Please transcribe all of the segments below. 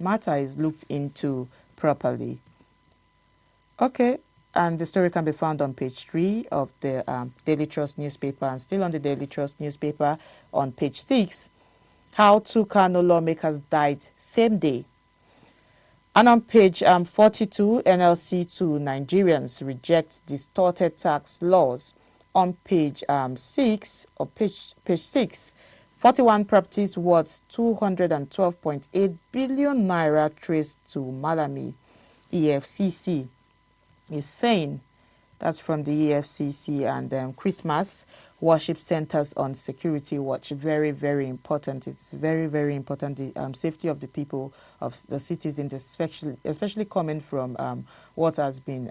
matter is looked into properly. Okay, and the story can be found on page 3 of the Daily Trust newspaper, and still on the Daily Trust newspaper on page 6, how two Kano lawmakers died same day. And on page 42, NLC to Nigerians reject distorted tax laws. On page 6, or page 6, 41 properties worth 212.8 billion naira traced to Malami. EFCC is saying, that's from the EFCC. And Christmas worship centers on security watch. Very, very important. It's very, very important. The safety of the people, of the citizens, especially coming from what has been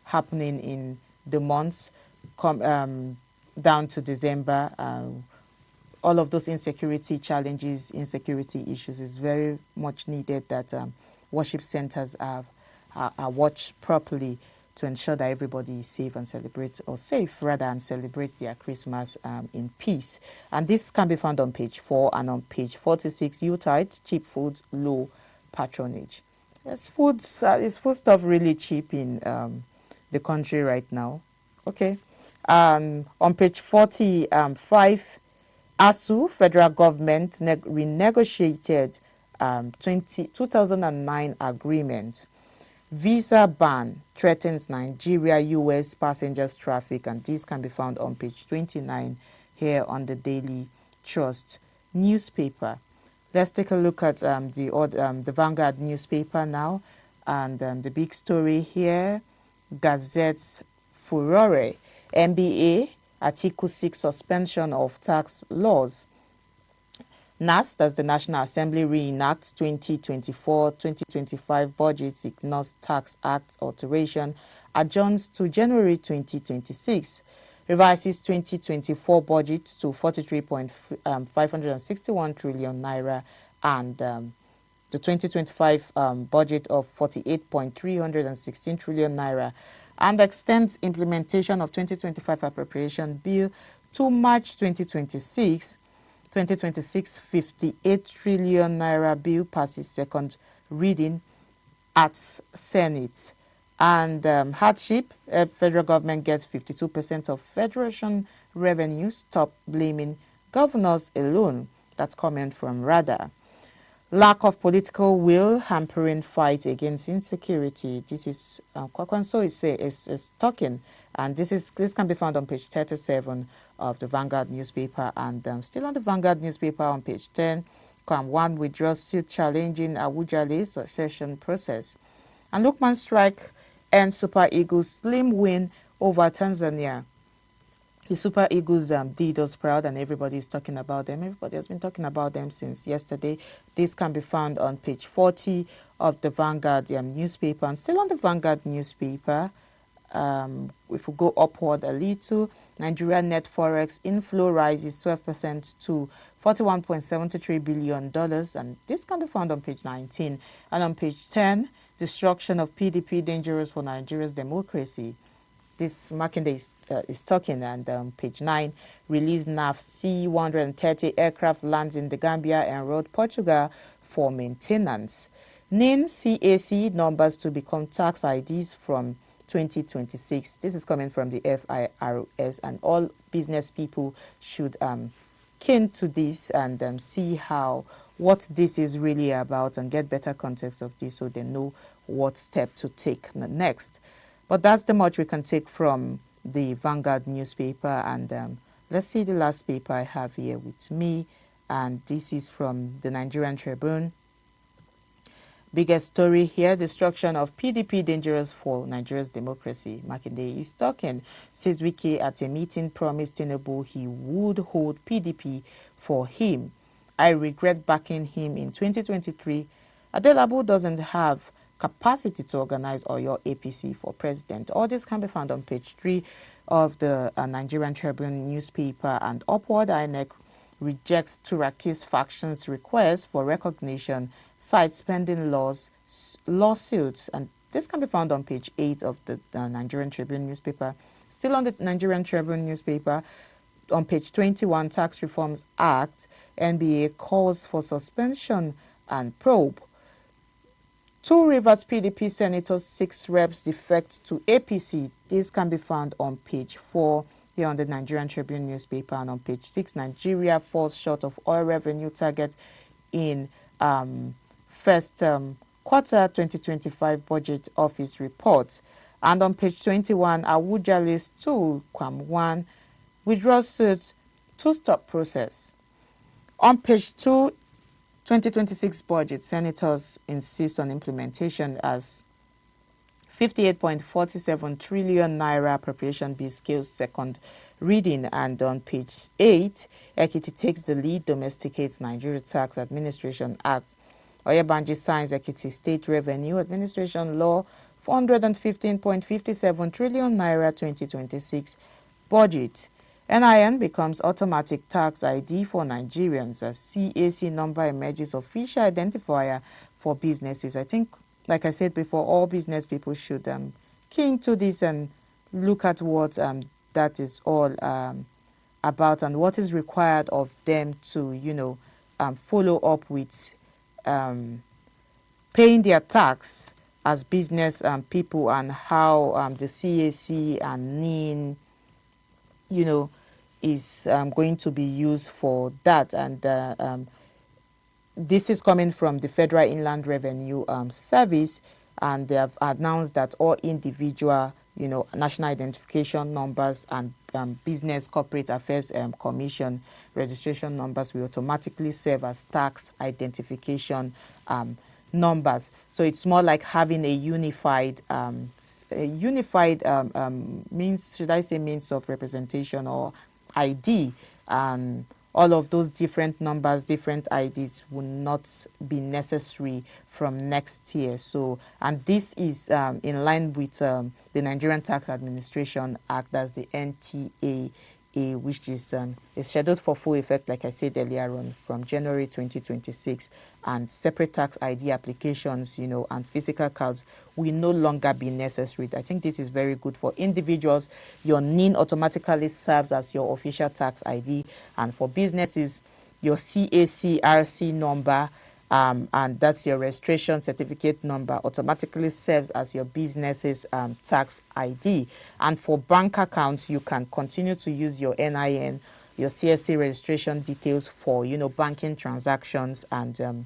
happening in the months down to December. All of those insecurity challenges, insecurity issues is very much needed that worship centers are watched properly to ensure that everybody is safe and celebrate, or safe rather, and celebrate their Christmas in peace. And this can be found on page 4 and on page 46. Youth, cheap food, low patronage. Yes, is food stuff really cheap in the country right now? Okay. On page 45, ASU, federal government renegotiated 2009 agreement. Visa ban threatens Nigeria-US passengers traffic, and this can be found on page 29 here on the Daily Trust newspaper. Let's take a look at the Vanguard newspaper now, and the big story here, Gazette's furore, NBA, Article 6 suspension of tax laws. NAS, that's the National Assembly, reenacts 2024-2025 budgets, ignores Tax Act alteration, adjourns to January 2026, revises 2024 budget to 43.561 trillion naira, and the 2025 budget of 48.316 trillion naira, and extends implementation of 2025 appropriation bill to March 2026. 58 trillion naira bill passes second reading at Senate. And hardship, federal government gets 52% of federation revenue. Stop blaming governors alone. That's coming from RADA. Lack of political will hampering fight against insecurity. This is Kwakwanso is talking, and this can be found on page 37 of the Vanguard newspaper. And still on the Vanguard newspaper on page 10, One withdraws suit challenging Awujale's succession process. And Lukman strike and Super Eagles slim win over Tanzania. The Super Eagles did us proud, and everybody is talking about them. Everybody has been talking about them since yesterday. This can be found on page 40 of the Vanguard newspaper. And still on the Vanguard newspaper, if we go upward a little, Nigeria net forex inflow rises 12% to $41.73 billion. And this can be found on page 19. And on page 10, destruction of PDP dangerous for Nigeria's democracy. This Makinde is talking. And page 9, release NAF C-130 aircraft lands in the Gambia and road Portugal for maintenance. NIN CAC numbers to become tax IDs from 2026. This is coming from the FIRS, and all business people should keen to this and see what this is really about and get better context of this so they know what step to take next. But that's the much we can take from the Vanguard newspaper. And let's see the last paper I have here with me. And this is from the Nigerian Tribune. Biggest story here, destruction of PDP dangerous for Nigeria's democracy. Makinde is talking. Says Wike at a meeting promised Tinubu he would hold PDP for him. I regret backing him in 2023. Adelabu doesn't have capacity to organize Oyo APC for president. All this can be found on page 3 of the Nigerian Tribune newspaper. And upward, INEC rejects Turaki's faction's request for recognition, cites spending lawsuits. And this can be found on page 8 of the Nigerian Tribune newspaper. Still on the Nigerian Tribune newspaper, on page 21, Tax Reforms Act, NBA calls for suspension and probe. 2 Rivers PDP senators, 6 reps defect to APC. This can be found on page 4 here on the Nigerian Tribune newspaper, and on page 6, Nigeria falls short of oil revenue target in first quarter 2025 budget office report. And on page 21, Abuja list 2, Quam 1, withdraws suit to stop process. On page 2, 2026 budget, senators insist on implementation as 58.47 trillion naira appropriation bill scales second reading. And on page 8, Ekiti takes the lead, domesticates Nigeria Tax Administration Act. Oyebanji signs Ekiti State Revenue Administration Law, 415.57 trillion naira 2026 budget. NIN becomes automatic tax ID for Nigerians as CAC number emerges official identifier for businesses. I think, like I said before, all business people should key into this and look at what that is all about and what is required of them to, follow up with paying their tax as business people, and how the CAC and NIN, is going to be used for that. And this is coming from the Federal Inland Revenue Service, and they have announced that all individual, national identification numbers and Business Corporate Affairs Commission registration numbers will automatically serve as tax identification numbers. So it's more like having a unified means, should I say, means of representation or ID. All of those different numbers, different IDs will not be necessary from next year. So, and this is in line with the Nigerian Tax Administration Act, that's the NTAA, which is scheduled for full effect, like I said earlier on, from January 2026. And separate tax ID applications, and physical cards will no longer be necessary. I think this is very good for individuals. Your NIN automatically serves as your official tax ID, and for businesses, your CAC RC number, and that's your registration certificate number, automatically serves as your business's tax ID. And for bank accounts, you can continue to use your NIN, your CSC registration details for banking transactions, and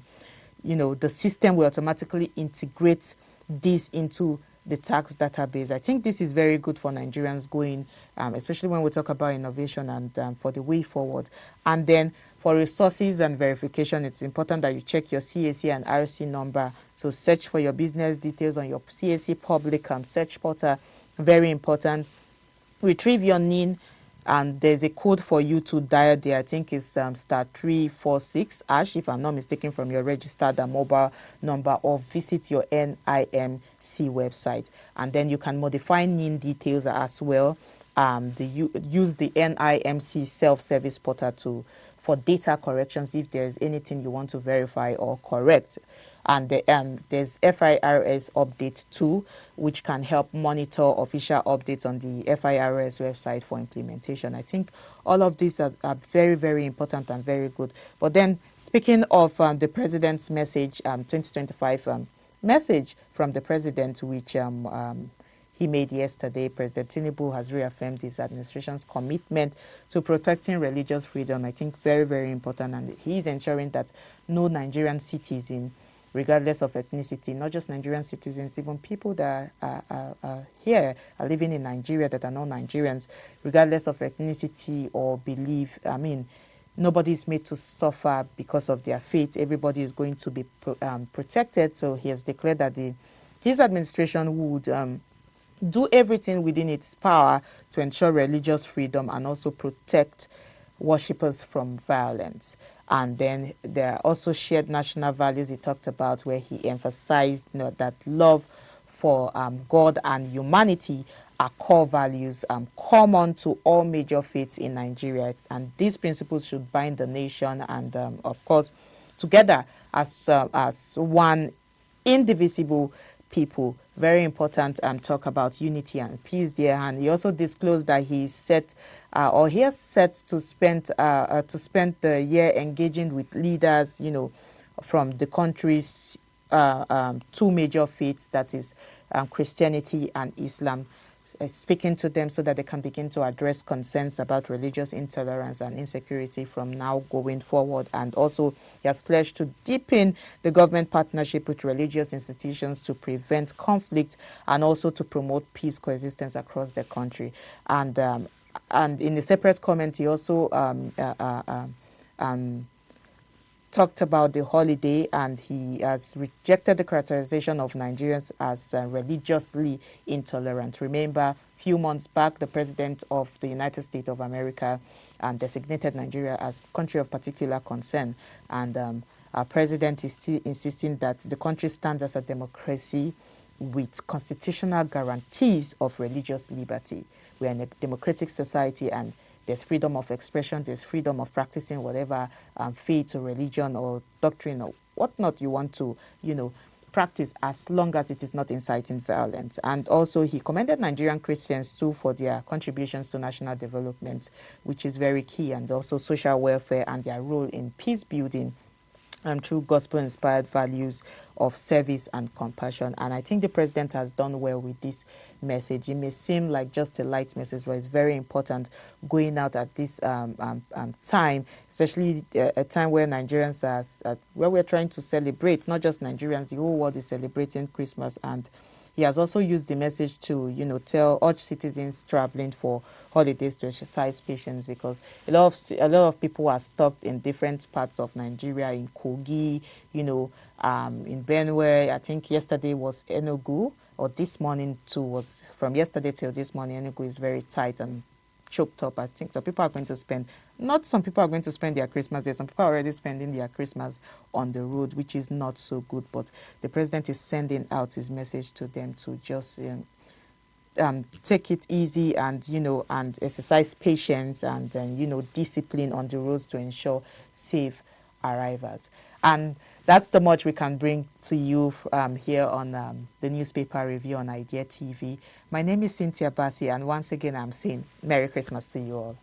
the system will automatically integrate this into the tax database. I think this is very good for Nigerians going, especially when we talk about innovation and for the way forward. And then for resources and verification, it's important that you check your CAC and RC number. So search for your business details on your CAC public search portal. Very important. Retrieve your NIN, and there's a code for you to dial there. I think it's *346# if I'm not mistaken, from your registered mobile number, or visit your NIMC website, and then you can modify NIN details as well. Use the NIMC self-service portal for data corrections if there's anything you want to verify or correct. And there's FIRS update 2, which can help monitor official updates on the FIRS website for implementation. I think all of these are very, very important and very good. But then, speaking of the president's message, 2025 message from the president, which he made yesterday, President Tinubu has reaffirmed his administration's commitment to protecting religious freedom. I think very, very important, and he's ensuring that no Nigerian citizen, regardless of ethnicity, not just Nigerian citizens, even people that are here, are living in Nigeria that are not Nigerians, regardless of ethnicity or belief. I mean, nobody is made to suffer because of their faith. Everybody is going to be protected. So he has declared that his administration would do everything within its power to ensure religious freedom and also protect worshippers from violence. And then there are also shared national values he talked about, where he emphasized that love for God and humanity are core values common to all major faiths in Nigeria. And these principles should bind the nation and, of course, together as one indivisible people. Very important talk about unity and peace there. And he also disclosed that he has set to spend the year engaging with leaders, from the countries two major faiths, that is Christianity and Islam, speaking to them so that they can begin to address concerns about religious intolerance and insecurity from now going forward. And also, he has pledged to deepen the government partnership with religious institutions to prevent conflict and also to promote peace coexistence across the country. And in a separate comment, he also talked about the holiday, and he has rejected the characterization of Nigerians as religiously intolerant. Remember, a few months back, the president of the United States of America designated Nigeria as country of particular concern, and our president is still insisting that the country stands as a democracy with constitutional guarantees of religious liberty. We are in a democratic society, and there's freedom of expression, there's freedom of practicing whatever faith or religion or doctrine or whatnot you want to, practice, as long as it is not inciting violence. And also, he commended Nigerian Christians too for their contributions to national development, which is very key, and also social welfare and their role in peace building through gospel-inspired values of service and compassion. And I think the president has done well with this message. It may seem like just a light message, but it's very important going out at this time, especially a time where Nigerians are, where we're trying to celebrate, not just Nigerians, the whole world is celebrating Christmas. And he has also used the message to, urge citizens traveling for holidays to exercise patience, because a lot of people are stuck in different parts of Nigeria, in Kogi, in Benue. I think yesterday was Enugu, or this morning too was from yesterday till this morning. Enugu is very tight and choked up. I think some people are going to spend, not some people are going to spend their Christmas there. Some people are already spending their Christmas on the road, which is not so good. But the president is sending out his message to them to just take it easy, and and exercise patience, and discipline on the roads to ensure safe arrivals. And that's the much we can bring to you here on the newspaper review on Idea TV. My name is Cynthia Bassi, and once again I'm saying Merry Christmas to you all.